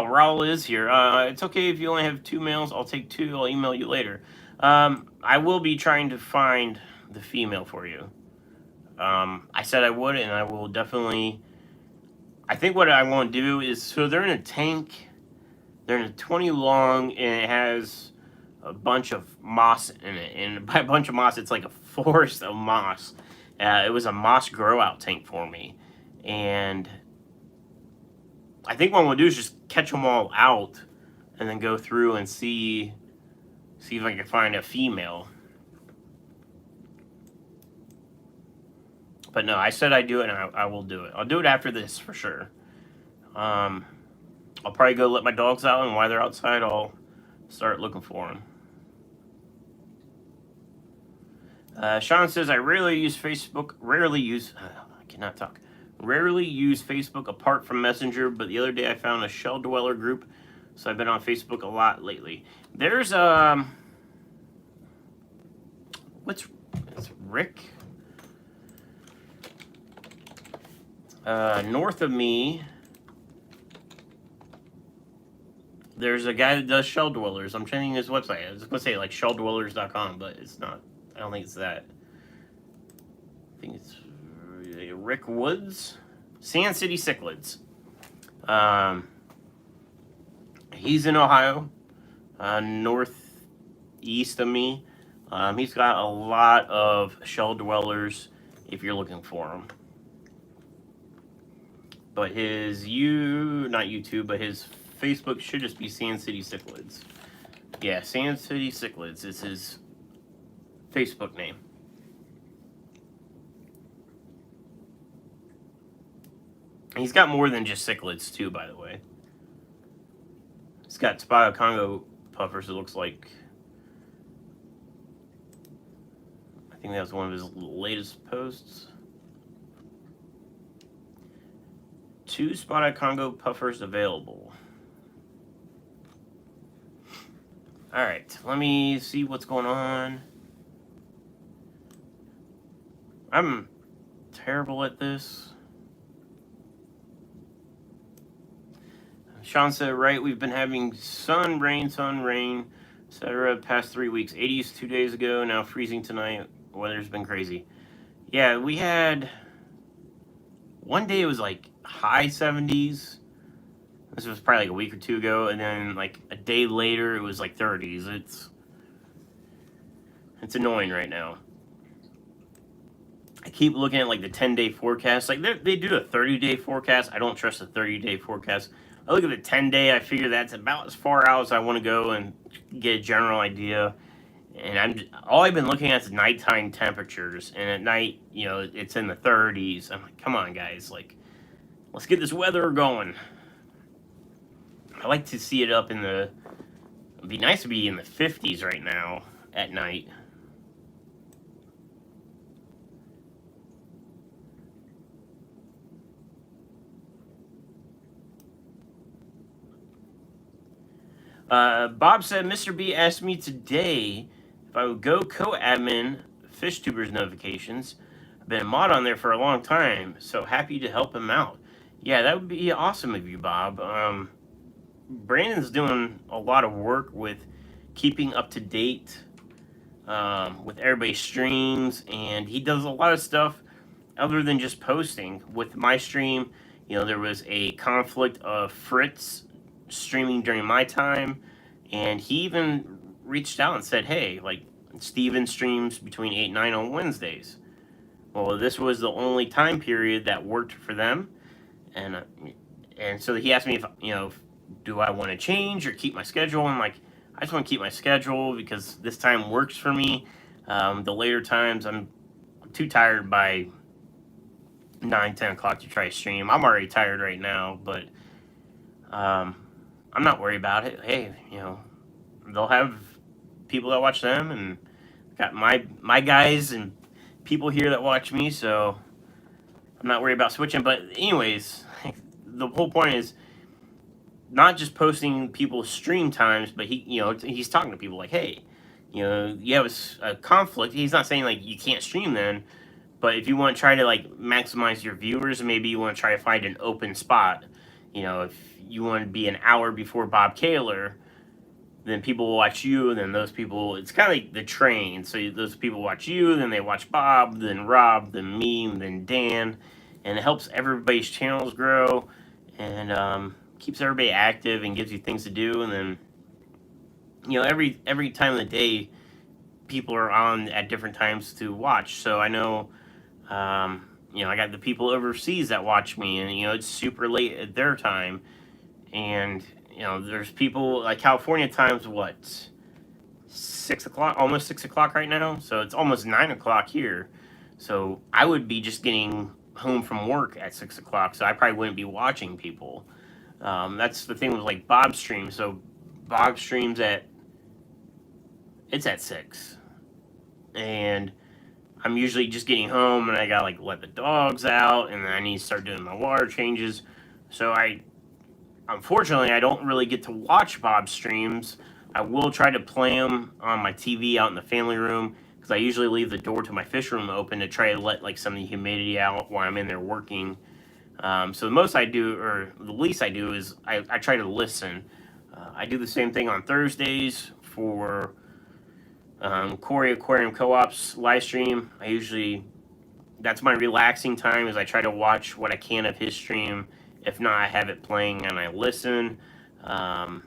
Raul is here. It's okay if you only have 2 males. I'll take 2. I'll email you later. I will be trying to find the female for you. I said I would, and I will definitely. I think what I want to do is, so they're in a tank. They're in a 20 long, and it has a bunch of moss in it. And by a bunch of moss, it's like a forest of moss. It was a moss grow out tank for me. And I think what I'm going to do is just catch them all out and then go through and see if I can find a female. But no, I said I'd do it, and I will do it. I'll do it after this for sure. I'll probably go let my dogs out, and while they're outside, I'll start looking for them. Sean says, I rarely use Facebook. I cannot talk. Rarely use Facebook apart from Messenger, but the other day I found a shell dweller group, so I've been on Facebook a lot lately. There's it's Rick. North of me, there's a guy that does shell dwellers. I'm checking his website. I was going to say like shelldwellers.com, but it's not. I don't think it's that. I think it's Rick Woods, Sand City Cichlids. He's in Ohio, northeast of me. He's got a lot of shell dwellers if you're looking for them. But his not YouTube, but his Facebook should just be Sand City Cichlids. Yeah, Sand City Cichlids is his Facebook name. He's got more than just cichlids too, by the way. He's got spotted Congo puffers, it looks like. I think that was one of his latest posts. 2 spotted Congo puffers available. Alright, let me see what's going on. I'm terrible at this. Sean said, right, we've been having sun, rain, etc. past 3 weeks. 80s 2 days ago, now freezing tonight. Weather's been crazy. Yeah, we had one day it was like high 70s. This was probably like a week or 2 ago, and then like a day later it was like 30s. It's annoying right now. I keep looking at like the 10-day forecast. Like they do a 30-day forecast. I don't trust a 30-day forecast. I look at the 10-day. I figure that's about as far out as I want to go and get a general idea. And all I've been looking at is nighttime temperatures. And at night, it's in the 30s. I'm like, come on, guys. Like, let's get this weather going. I like to see it up in the. It'd be nice to be in the 50s right now at night. Bob said, Mr. B asked me today if I would go co-admin FishTubers notifications. I've been a mod on there for a long time, so happy to help him out. Yeah, that would be awesome of you, Bob. Brandon's doing a lot of work with keeping up to date with everybody's streams, and he does a lot of stuff other than just posting. With my stream, there was a conflict of Fritz streaming during my time, and he even reached out and said, hey, like, Steven streams between 8 and 9 on Wednesdays. Well, this was the only time period that worked for them, and so he asked me if do I want to change or keep my schedule. I'm like, I just want to keep my schedule because this time works for me. The later times, I'm too tired by 9-10 o'clock to try to stream. I'm already tired right now, but I'm not worried about it. Hey, they'll have people that watch them, and got my guys and people here that watch me, so I'm not worried about switching. But anyways, the whole point is not just posting people's stream times, but he's talking to people like, hey, you have a conflict. He's not saying like you can't stream then, but if you want to try to like maximize your viewers, maybe you want to try to find an open spot. If you want to be an hour before Bob Kaler, then people will watch you, and then those people, it's kind of like the train. So those people watch you, then they watch Bob, then Rob, then me, and then Dan, and it helps everybody's channels grow, and keeps everybody active and gives you things to do. And then every time of the day, people are on at different times to watch. So I know I got the people overseas that watch me, and it's super late at their time, and there's people like California time's what, 6 o'clock, almost 6 o'clock right now, so it's almost 9 o'clock here. So I would be just getting home from work at 6 o'clock, so I probably wouldn't be watching people. That's the thing with like Bob's stream. So Bob streams at 6, and I'm usually just getting home, and I gotta like let the dogs out, and then I need to start doing my water changes. So unfortunately, I don't really get to watch Bob's streams. I will try to play them on my TV out in the family room, because I usually leave the door to my fish room open to try to let like some of the humidity out while I'm in there working. So the most I do, or the least I do, is I try to listen. I do the same thing on Thursdays for Corey Aquarium Co-op's live stream. That's my relaxing time, is I try to watch what I can of his stream. If not, I have it playing and I listen. And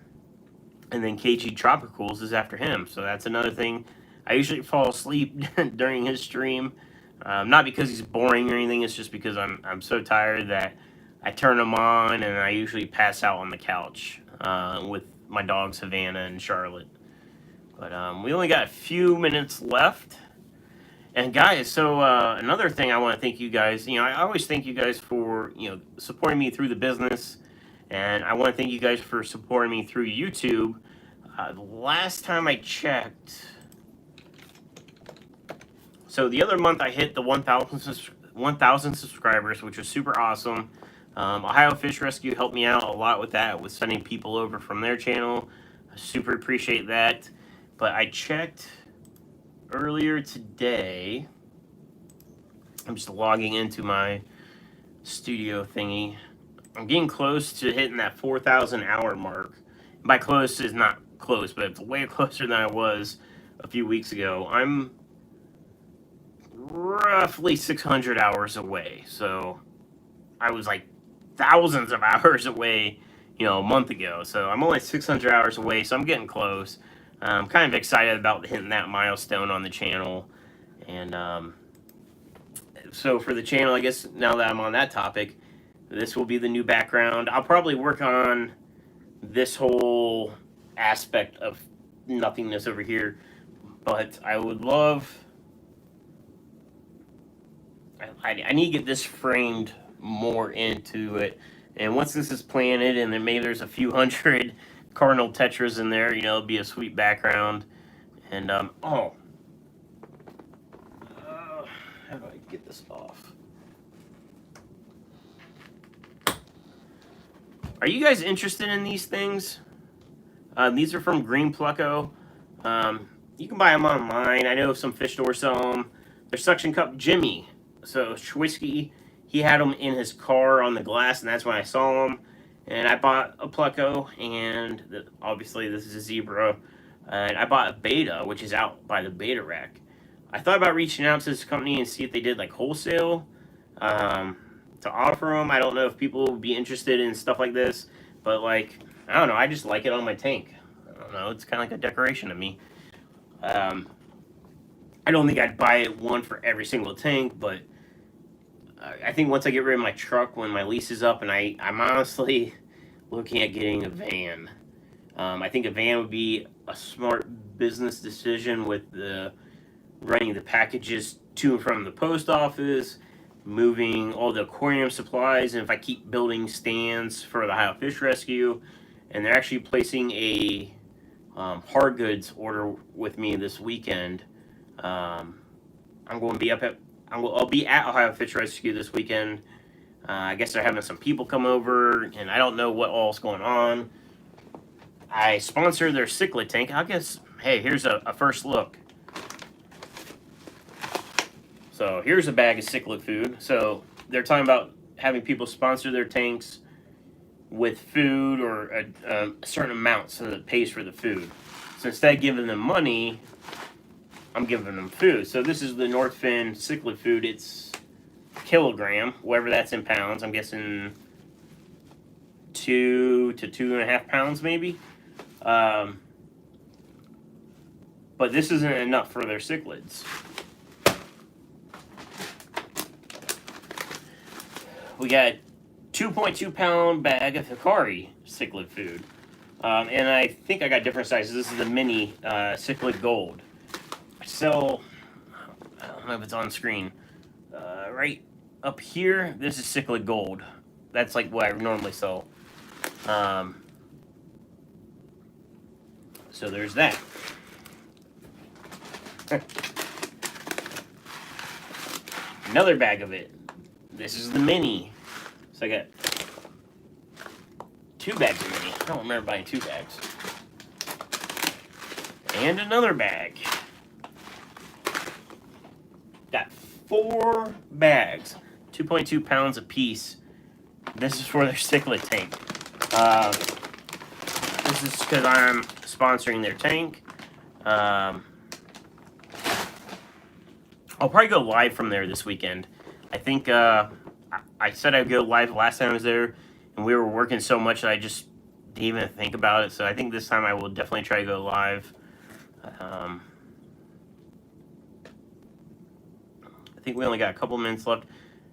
then KG Tropicals is after him. So that's another thing. I usually fall asleep during his stream. Not because he's boring or anything. It's just because I'm so tired that I turn him on, and I usually pass out on the couch with my dogs Havana and Charlotte. But we only got a few minutes left. And guys, so another thing I want to thank you guys. I always thank you guys for supporting me through the business, and I want to thank you guys for supporting me through YouTube. The last time I checked, so the other month I hit the 1,000 subscribers, which was super awesome. Ohio Fish Rescue helped me out a lot with that, with sending people over from their channel. I super appreciate that. But I checked earlier today. I'm just logging into my studio thingy. I'm getting close to hitting that 4,000 hour mark. By close is not close, but it's way closer than I was a few weeks ago. I'm roughly 600 hours away. So I was like thousands of hours away, a month ago. So I'm only 600 hours away, so I'm getting close. I'm kind of excited about hitting that milestone on the channel. And so for the channel, I guess now that I'm on that topic, this will be the new background. I'll probably work on this whole aspect of nothingness over here, but I would love... I need to get this framed more into it. And once this is planted, and then maybe there's a few hundred cardinal tetras in there, it'll be a sweet background. And how do I get this off? Are you guys interested in these things? These are from Green Pleco. You can buy them online. I know some fish stores sell them. They're suction cup Jimmy. So Schwisky, he had them in his car on the glass, and that's when I saw them. And I bought a pleco, and obviously this is a zebra. And I bought a beta, which is out by the beta rack. I thought about reaching out to this company and see if they did like wholesale to offer them. I don't know if people would be interested in stuff like this, but like, I don't know. I just like it on my tank. I don't know. It's kind of like a decoration to me. I don't think I'd buy it one for every single tank, but I think once I get rid of my truck when my lease is up, and I'm honestly looking at getting a van. I think a van would be a smart business decision with running the packages to and from the post office, moving all the aquarium supplies, and if I keep building stands for the Ohio Fish Rescue, and they're actually placing a hard goods order with me this weekend. I'm going to be I'll be at Ohio Fish Rescue this weekend. I guess they're having some people come over, and I don't know what all's going on. I sponsor their cichlid tank. I guess, hey, here's a first look. So here's a bag of cichlid food. So they're talking about having people sponsor their tanks with food or a certain amount so that it pays for the food. So instead of giving them money, I'm giving them food. So this is the Northfin cichlid food. It's kilogram, whatever that's in pounds. I'm guessing 2 to 2.5 pounds maybe. But this isn't enough for their cichlids. We got 2.2 pound bag of Hikari cichlid food. And I think I got different sizes. This is the mini cichlid gold. So, I don't know if it's on screen. Right up here, this is cichlid gold. That's like what I normally sell. So there's that. Another bag of it. This is the mini. So I got 2 bags of mini. I don't remember buying 2 bags. And another bag. Got 4 bags. 2.2 pounds a piece. This is for their cichlid tank. This is because I'm sponsoring their tank. I'll probably go live from there this weekend. I think I said I'd go live last time I was there, and we were working so much that I just didn't even think about it. So I think this time I will definitely try to go live. I think we only got a couple minutes left.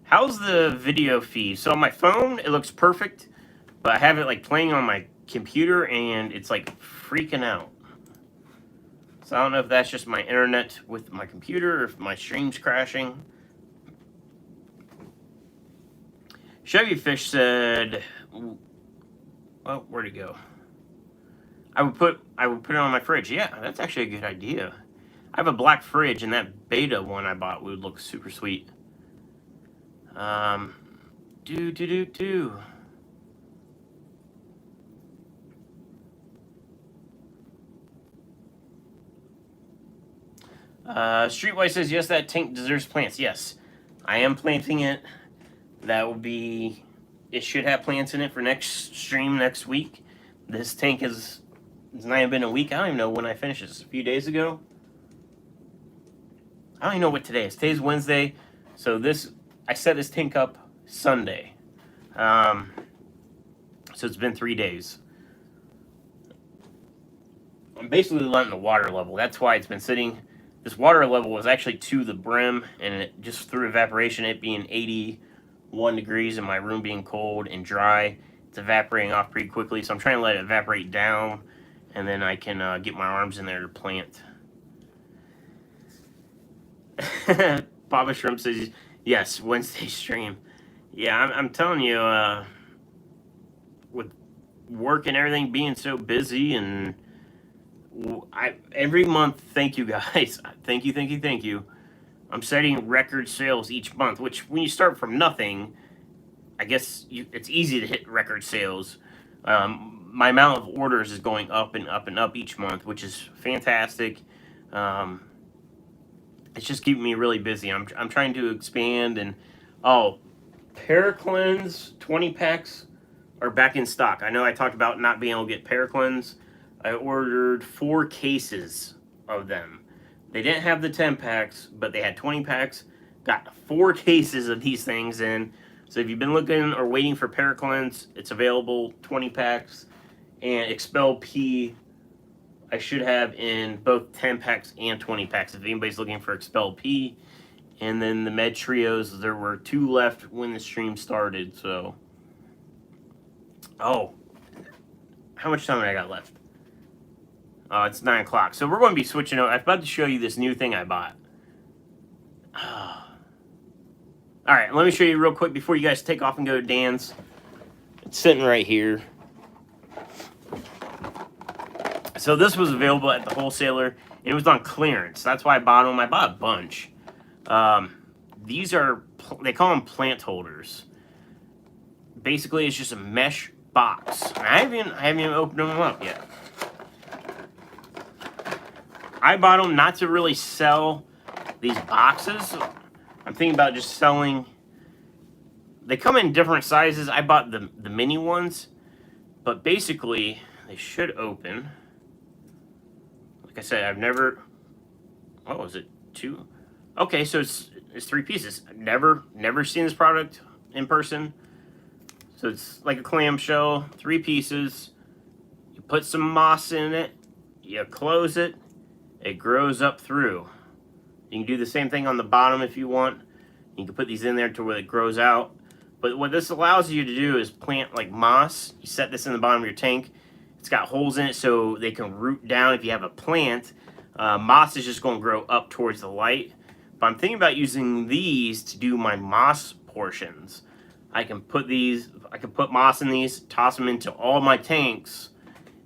How's the video feed? So on my phone, it looks perfect, but I have it like playing on my computer, and it's like freaking out. So I don't know if that's just my internet with my computer or if my stream's crashing. Chevy Fish said, "Oh, where'd it go? I would put it on my fridge." Yeah, that's actually a good idea. I have a black fridge, and that beta one I bought would look super sweet. Streetwise says, yes, that tank deserves plants. Yes, I am planting it. That will be, it should have plants in it for next stream next week. This tank it's not even been a week. I don't even know when I finished this. A few days ago. I don't even know what today is. Today's Wednesday. So I set this tank up Sunday. So it's been 3 days. I'm basically letting the water level. That's why it's been sitting. This water level was actually to the brim, and it just through evaporation, it being 81 degrees and my room being cold and dry, it's evaporating off pretty quickly. So I'm trying to let it evaporate down, and then I can get my arms in there to plant. Papa Shrimp says, yes, Wednesday stream. Yeah, I'm telling you, with work and everything being so busy, and every month, thank you guys. Thank you. I'm setting record sales each month, which when you start from nothing, I guess it's easy to hit record sales. my amount of orders is going up and up and up each month, which is fantastic. It's just keeping me really busy. I'm trying to expand, and Paraclins 20 packs are back in stock. I know I talked about not being able to get Paraclins. I ordered 4 cases of them. They didn't have the 10 packs, but they had 20 packs. Got 4 cases of these things in. So if you've been looking or waiting for Paraclins, it's available, 20 packs. And Expel P, I should have in both 10 packs and 20 packs if anybody's looking for Expel P. And then the Med Trios, there were 2 left when the stream started, so. Oh. How much time I got left? It's 9 o'clock. So we're going to be switching out. I'm about to show you this new thing I bought. Alright, let me show you real quick before you guys take off and go to Dan's. It's sitting right here. So this was available at the wholesaler. It was on clearance. That's why I bought them. I bought a bunch. These are, they call them plant holders. Basically, it's just a mesh box. I haven't even opened them up yet. I bought them not to really sell these boxes. I'm thinking about just selling. They come in different sizes. I bought the mini ones, but basically they should open. Like I said, I've never. What was it? 2? Okay, so it's 3 pieces. Never seen this product in person. So it's like a clamshell, 3 pieces. You put some moss in it. You close it. It grows up through. You can do the same thing on the bottom if you want. You can put these in there to where it grows out. But what this allows you to do is plant like moss. You set this in the bottom of your tank. It's got holes in it so they can root down if you have a plant. Moss is just going to grow up towards the light. But I'm thinking about using these to do my moss portions. I can put moss in these, toss them into all my tanks,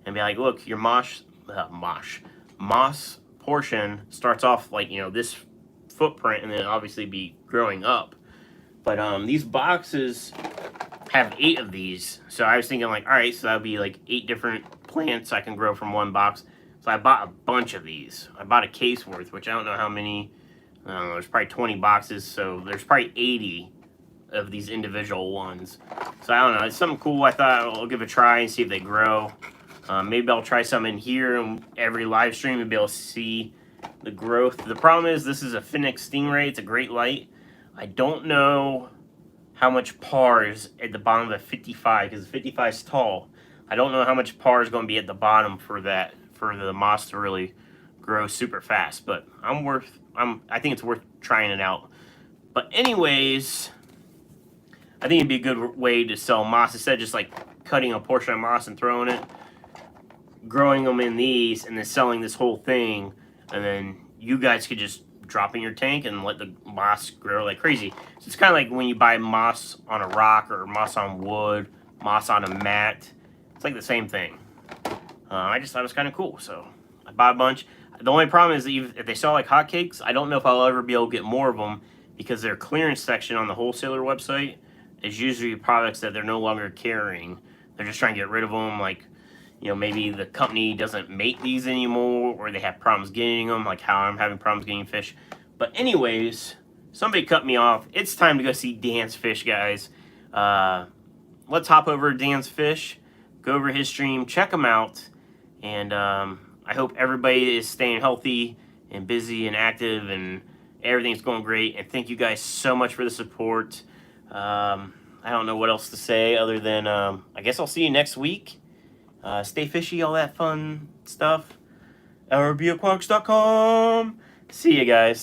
and be like, look, your moss portion starts off like, you know, this footprint, and then obviously be growing up. But these boxes have 8 of these, so I was thinking like, all right, so that would be like 8 different plants I can grow from one box. So I bought a bunch of these. I bought a case worth, which I don't know how many. I don't know, there's probably 20 boxes, so there's probably 80 of these individual ones. So I don't know, it's something cool. I thought I'll give it a try and see if they grow. Maybe I'll try some in here and every live stream and be able to see the growth. The problem is this is a Phoenix Stingray. It's a great light. I don't know how much par is at the bottom of the 55 because the 55 is tall. I don't know how much par is going to be at the bottom for the moss to really grow super fast. But I think it's worth trying it out. But anyways, I think it'd be a good way to sell moss instead of just like cutting a portion of moss and throwing it. Growing them in these and then selling this whole thing, and then you guys could just drop in your tank and let the moss grow like crazy. So it's kind of like when you buy moss on a rock or moss on wood, moss on a mat. It's like the same thing. I just thought it was kind of cool, so I bought a bunch. The only problem is that if they sell like hotcakes, I don't know if I'll ever be able to get more of them because their clearance section on the wholesaler website is usually products that they're no longer carrying. They're just trying to get rid of them, like, you know, maybe the company doesn't make these anymore or they have problems getting them, like how I'm having problems getting fish. But anyways, somebody cut me off. It's time to go see Dan's Fish, guys. Let's hop over to Dan's Fish, go over his stream, check him out. And I hope everybody is staying healthy and busy and active and everything's going great. And thank you guys so much for the support. I don't know what else to say other than I guess I'll see you next week. Stay fishy, all that fun stuff. rbaquatics.com. See you guys.